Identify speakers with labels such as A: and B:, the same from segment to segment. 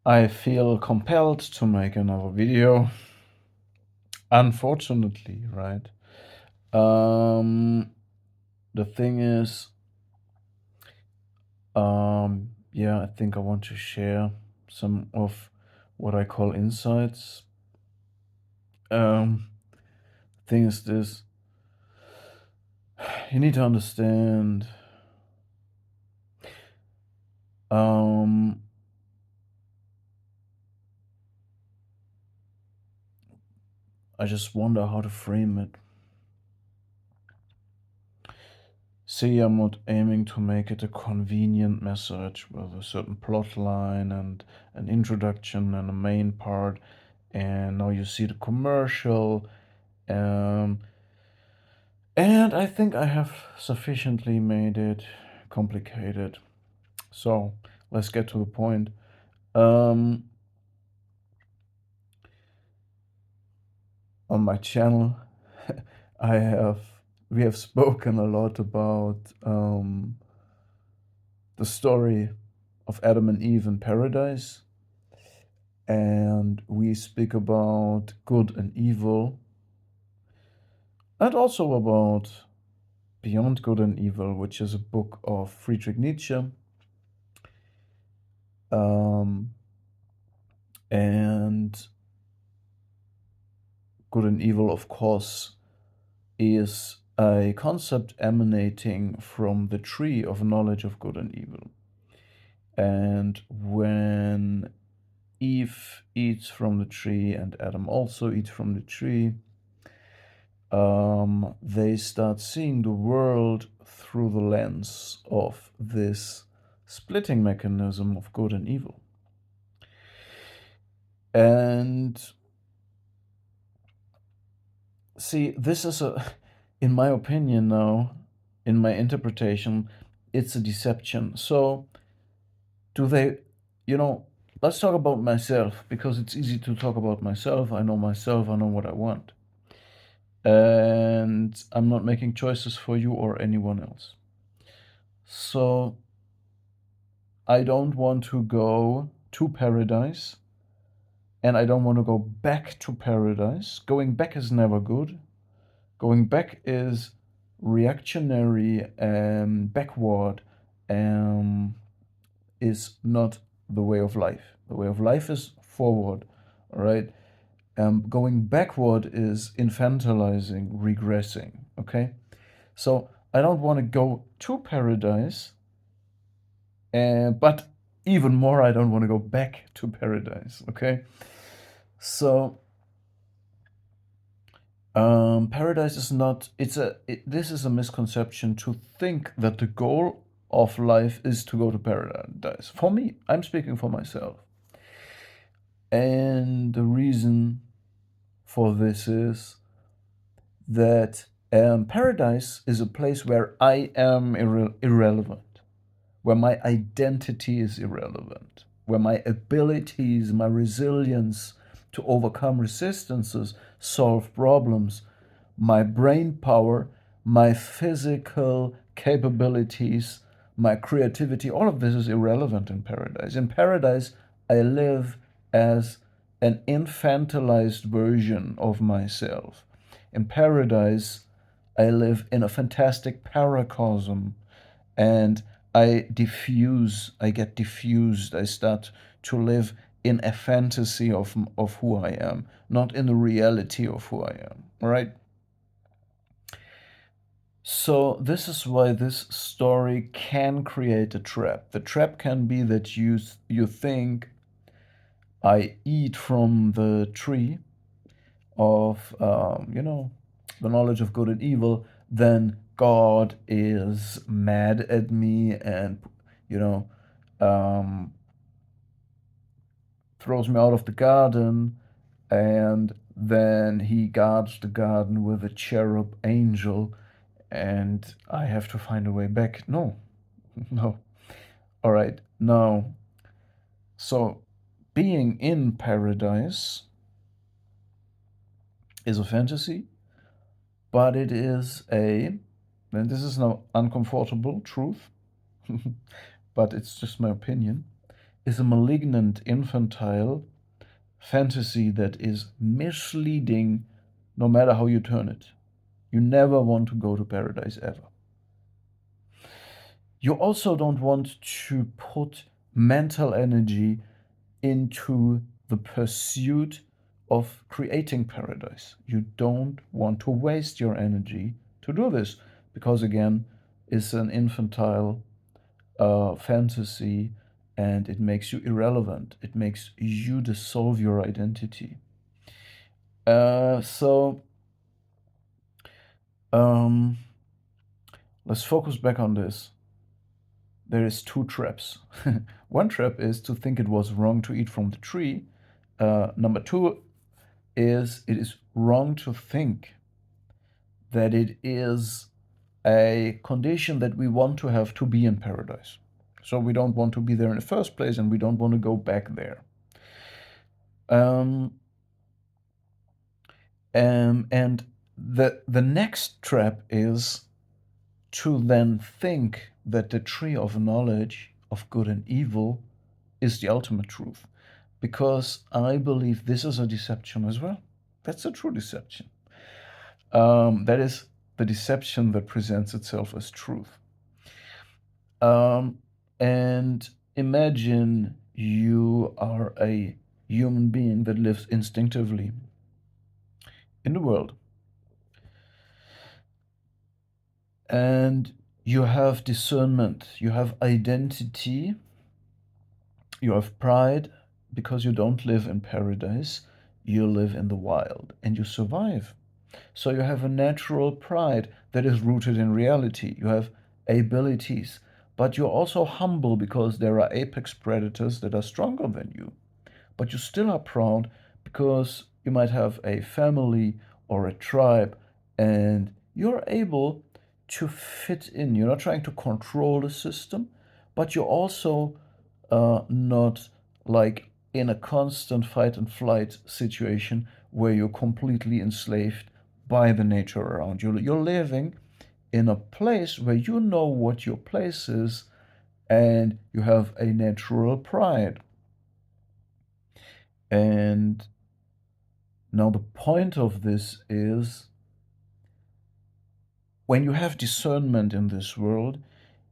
A: I feel compelled to make another video. Unfortunately, right? The thing is, yeah, I think I want to share some of what I call insights. Thing is this, you need to understand, I just wonder how to frame it. See, I'm not aiming to make it a convenient message with a certain plot line and an introduction and a main part, and now you see the commercial. And I think I have sufficiently made it complicated. So let's get to the point. On my channel, we have spoken a lot about the story of Adam and Eve in paradise, and we speak about good and evil, and also about Beyond Good and Evil, which is a book of Friedrich Nietzsche. And good and evil, of course, is a concept emanating from the tree of knowledge of good and evil. And when Eve eats from the tree and Adam also eats from the tree, they start seeing the world through the lens of this splitting mechanism of good and evil. And see, this is in my opinion now, in my interpretation, it's a deception. So do they, let's talk about myself, because it's easy to talk about myself. I know myself, I know what I want. And I'm not making choices for you or anyone else. So I don't want to go to paradise, and I don't want to go back to paradise. Going back is never good. Going back is reactionary and backward, is not the way of life. The way of life is forward, all right? Going backward is infantilizing, regressing, okay? So I don't want to go to paradise, but even more, I don't want to go back to paradise, okay? So paradise is not, this is a misconception to think that the goal of life is to go to paradise. For me, I'm speaking for myself. And the reason for this is that paradise is a place where I am irrelevant, where my identity is irrelevant, where my abilities, my resilience to overcome resistances, solve problems, my brain power, my physical capabilities, my creativity, all of this is irrelevant in paradise. In paradise, I live as an infantilized version of myself. In paradise, I live in a fantastic paracosm, and I get diffused, I start to live in a fantasy of who I am, not in the reality of who I am, right? So this is why this story can create a trap. The trap can be that you think I eat from the tree of the knowledge of good and evil, then God is mad at me and throws me out of the garden, and then he guards the garden with a cherub angel, and I have to find a way back. No, no. All right, now, so being in paradise is a fantasy, but it is and this is no uncomfortable truth, but it's just my opinion. is a malignant, infantile fantasy that is misleading no matter how you turn it. You never want to go to paradise ever. You also don't want to put mental energy into the pursuit of creating paradise. You don't want to waste your energy to do this because, again, it's an infantile fantasy and it makes you irrelevant. It makes you dissolve your identity. So let's focus back on this. There is two traps. One trap is to think it was wrong to eat from the tree. Number two is it is wrong to think that it is a condition that we want to have to be in paradise. So we don't want to be there in the first place and we don't want to go back there. And the next trap is to then think that the tree of knowledge of good and evil is the ultimate truth. Because I believe this is a deception as well. That's a true deception. That is the deception that presents itself as truth. And imagine you are a human being that lives instinctively in the world. And you have discernment, you have identity, you have pride because you don't live in paradise, you live in the wild and you survive. So you have a natural pride that is rooted in reality. You have abilities, but you're also humble because there are apex predators that are stronger than you. But you still are proud because you might have a family or a tribe and you're able to fit in. You're not trying to control the system, but you're also not like in a constant fight and flight situation where you're completely enslaved by the nature around you. You're living in a place where you know what your place is and you have a natural pride. And now the point of this is when you have discernment in this world,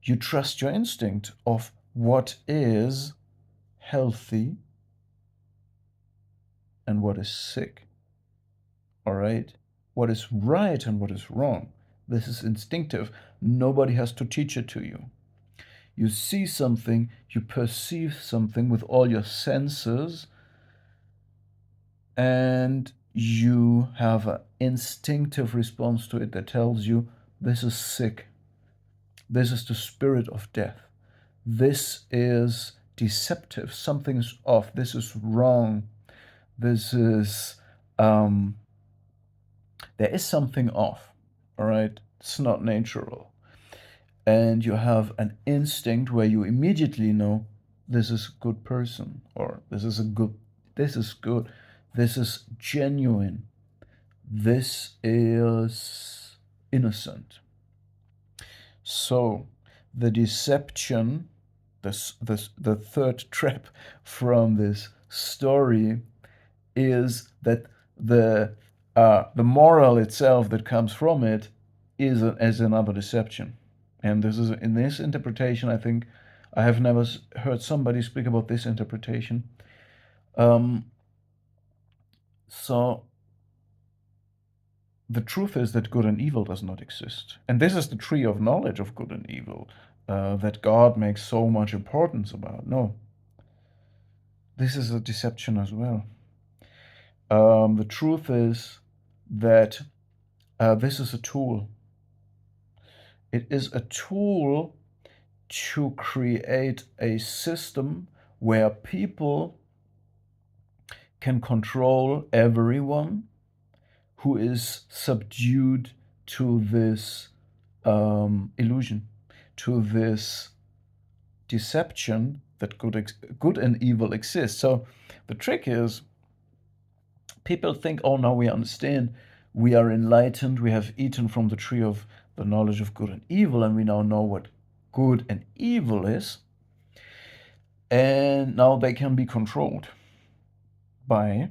A: you trust your instinct of what is healthy and what is sick. All right? What is right and what is wrong. This is instinctive. Nobody has to teach it to you. You see something, you perceive something with all your senses, and you have an instinctive response to it that tells you this is sick. This is the spirit of death. This is deceptive. Something's off. This is wrong. This is, there is something off. All right? It's not natural. And you have an instinct where you immediately know this is a good person, or this is good, this is genuine, this is innocent. So the deception, the third trap from this story is that the moral itself that comes from it is another deception. And this is in this interpretation, I think I have never heard somebody speak about this interpretation. So the truth is that good and evil does not exist. And this is the tree of knowledge of good and evil that God makes so much importance about. No, this is a deception as well. The truth is that this is a tool. It is a tool to create a system where people can control everyone who is subdued to this illusion, to this deception that good and evil exist. So the trick is people think, oh, now we understand, we are enlightened, we have eaten from the tree of the knowledge of good and evil, and we now know what good and evil is. And now they can be controlled by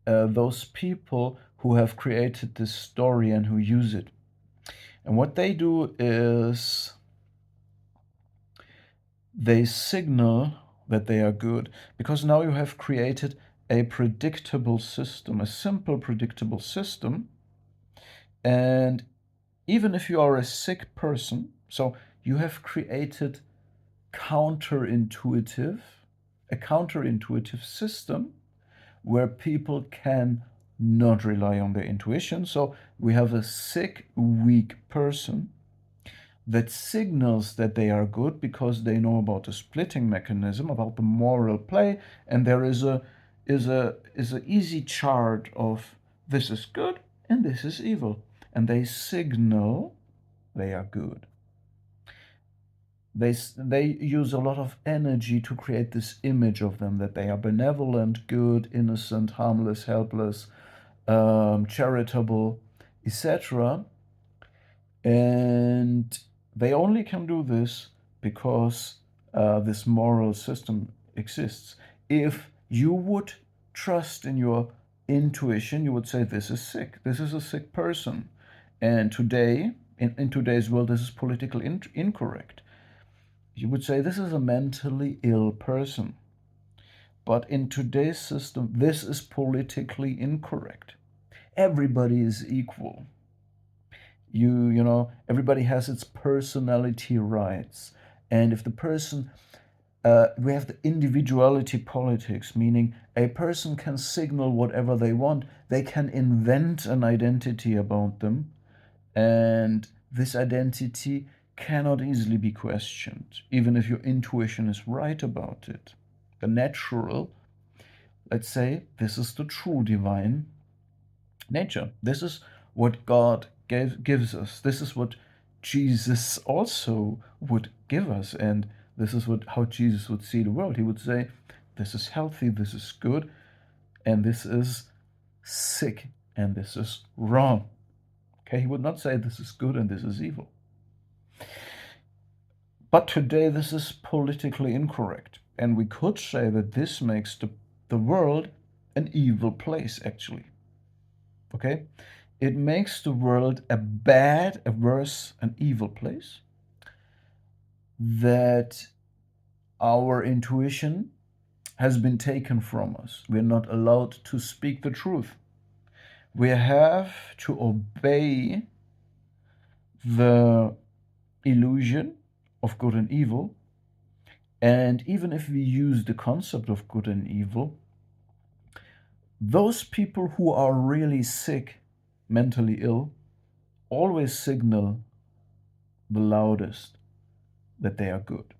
A: those people who have created this story and who use it. And what they do is they signal that they are good, because now you have created a predictable system, a simple predictable system. And even if you are a sick person, so you have created counterintuitive, a counterintuitive system where people can not rely on their intuition. So we have a sick, weak person that signals that they are good because they know about the splitting mechanism, about the moral play, and there is a easy chart of this is good and this is evil, and they signal they are good. They use a lot of energy to create this image of them, that they are benevolent, good, innocent, harmless, helpless, charitable, etc. And they only can do this because this moral system exists. If you would trust in your intuition, you would say, this is sick. This is a sick person. And today, in today's world, this is politically incorrect. You would say, this is a mentally ill person. But in today's system, this is politically incorrect. Everybody is equal. You know, everybody has its personality rights. And if the person, we have the individuality politics, meaning a person can signal whatever they want. They can invent an identity about them, and this identity cannot easily be questioned, even if your intuition is right about it. The natural, let's say, this is the true divine nature. This is what God gives us. This is what Jesus also would give us. And this is how Jesus would see the world. He would say, this is healthy, this is good, and this is sick, and this is wrong. Okay, he would not say this is good and this is evil. But today this is politically incorrect. And we could say that this makes the world an evil place, actually. Okay? It makes the world a bad, a worse, an evil place. That our intuition has been taken from us. We're not allowed to speak the truth. We have to obey the illusion of good and evil. And even if we use the concept of good and evil, those people who are really sick, mentally ill, always signal the loudest that they are good.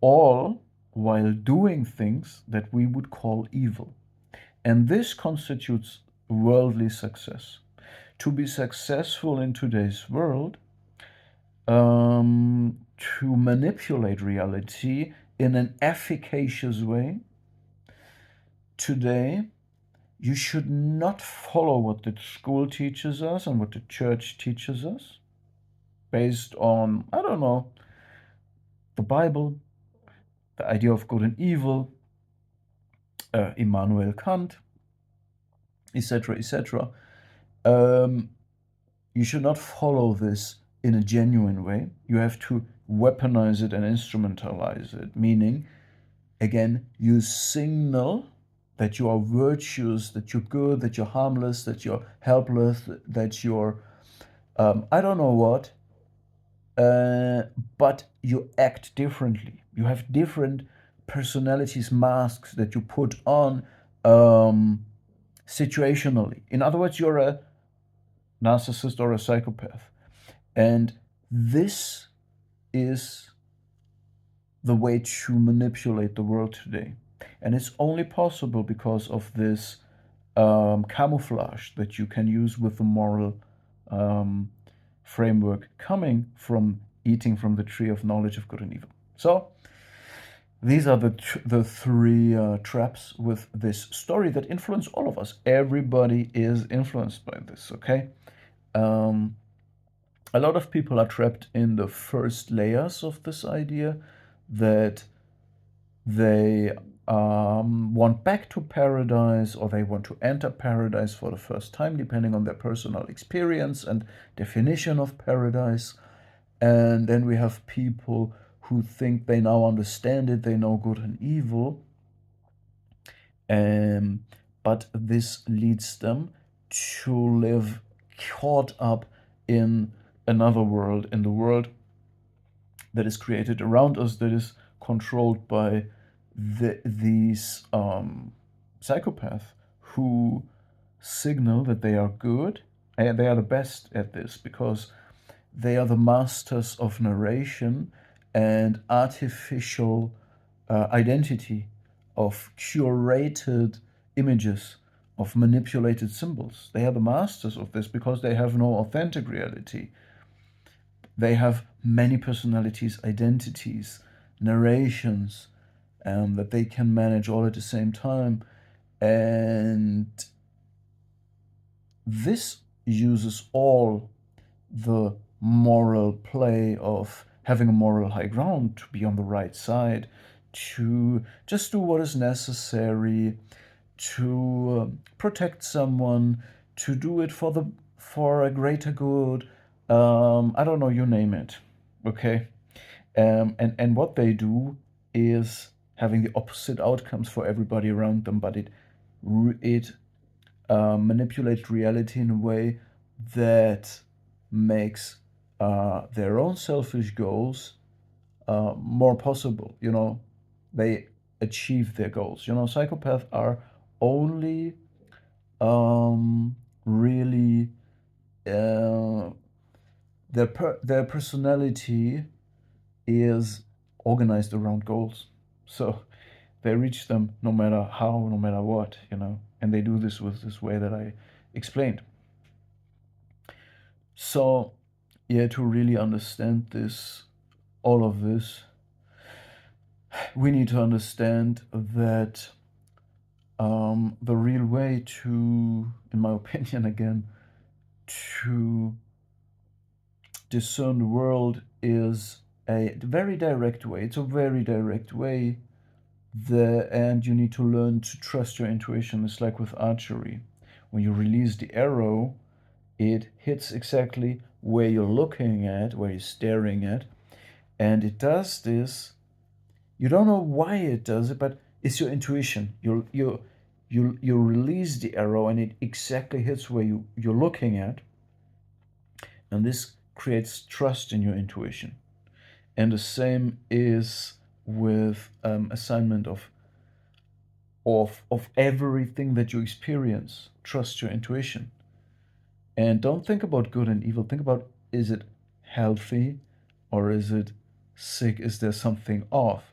A: All while doing things that we would call evil. And this constitutes worldly success. To be successful in today's world, to manipulate reality in an efficacious way, today you should not follow what the school teaches us and what the church teaches us based on, I don't know, the Bible, the idea of good and evil, Immanuel Kant, etc., etc. You should not follow this in a genuine way. You have to weaponize it and instrumentalize it, meaning, again, you signal that you are virtuous, that you're good, that you're harmless, that you're helpless, that you're, I don't know what, but you act differently. You have different personalities, masks that you put on situationally. In other words, you're a narcissist or a psychopath. And this is the way to manipulate the world today. And it's only possible because of this camouflage that you can use with the moral framework coming from eating from the tree of knowledge of good and evil. So these are the three traps with this story that influence all of us. Everybody is influenced by this, okay? A lot of people are trapped in the first layers of this idea, that they want back to paradise, or they want to enter paradise for the first time, depending on their personal experience and definition of paradise. And then we have people who think they now understand it, they know good and evil. Um, but this leads them to live caught up in another world, in the world that is created around us, that is controlled by these psychopaths who signal that they are good, and they are the best at this because they are the masters of narration and artificial identity, of curated images, of manipulated symbols. They are the masters of this because they have no authentic reality. They have many personalities, identities, narrations that they can manage all at the same time. And this uses all the moral play of having a moral high ground, to be on the right side, to just do what is necessary, to protect someone, to do it for a greater good. I don't know, you name it. Okay. And what they do is having the opposite outcomes for everybody around them, but it manipulates reality in a way that makes their own selfish goals more possible. They achieve their goals. Psychopaths are only really their personality is organized around goals. So they reach them no matter how, no matter what. And they do this with this way that I explained. So, yeah, to really understand this, all of this, we need to understand that the real way to, in my opinion again, to discern the world is a very direct way. It's a very direct way, and you need to learn to trust your intuition. It's like with archery. When you release the arrow, it hits exactly where you're looking at, where you're staring at, and it does this. You don't know why it does it, but it's your intuition. You release the arrow, and it exactly hits where you're looking at, and this creates trust in your intuition. And the same is with assignment of everything that you experience. Trust your intuition. And don't think about good and evil. Think about, is it healthy or is it sick? Is there something off?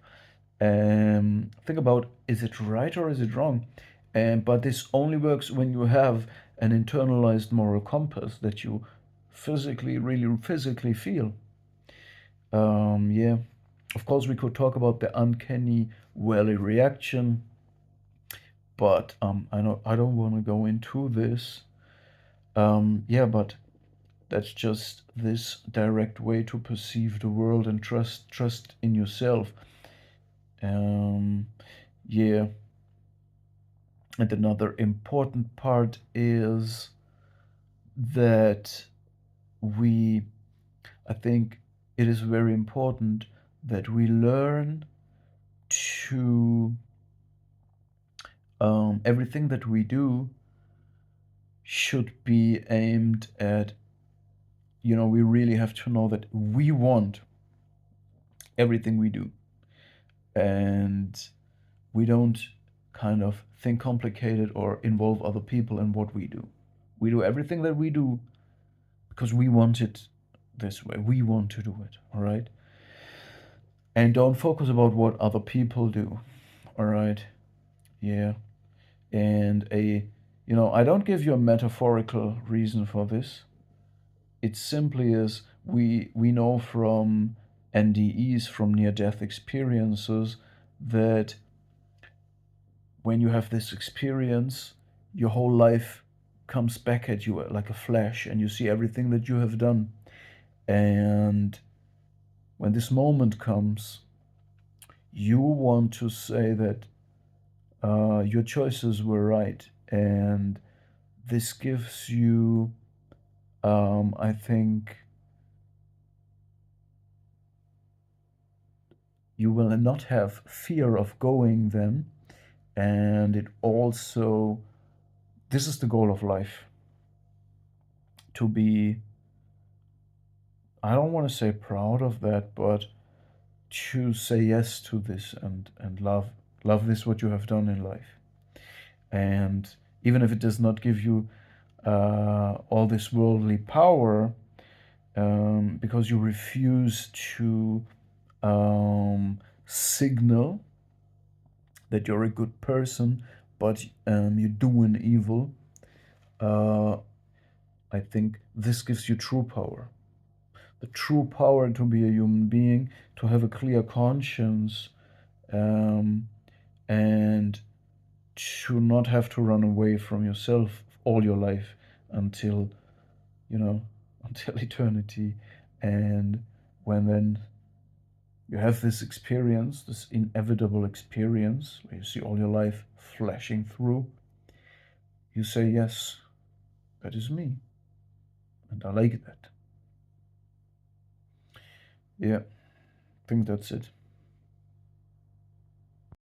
A: Think about, is it right or is it wrong? But this only works when you have an internalized moral compass that you really physically feel. Yeah. Of course, we could talk about the uncanny valley reaction, but I don't want to go into this. Yeah, but that's just this direct way to perceive the world and trust in yourself. Um, yeah, and another important part is that we, I think it is very important that we learn to everything that we do should be aimed at, we really have to know that we want everything we do. And we don't kind of think complicated or involve other people in what we do. We do everything that we do because we want it this way. We want to do it, all right? And don't focus about what other people do, all right? Yeah. And I don't give you a metaphorical reason for this. It simply is, we know from NDEs, from near-death experiences, that when you have this experience, your whole life comes back at you like a flash, and you see everything that you have done. And when this moment comes, You want to say that your choices were right, and this gives you, I think, you will not have fear of going then, and it also, this is the goal of life, to be, I don't want to say proud of that, but to say yes to this, and love this what you have done in life. And even if it does not give you all this worldly power, because you refuse to signal that you're a good person, but you're doing evil, uh, I think this gives you true power. The true power to be a human being, to have a clear conscience, um, and to not have to run away from yourself all your life until, you know, until eternity. And when then you have this experience, this inevitable experience, where you see all your life flashing through, you say, yes, that is me. And I like that. Yeah, I think that's it.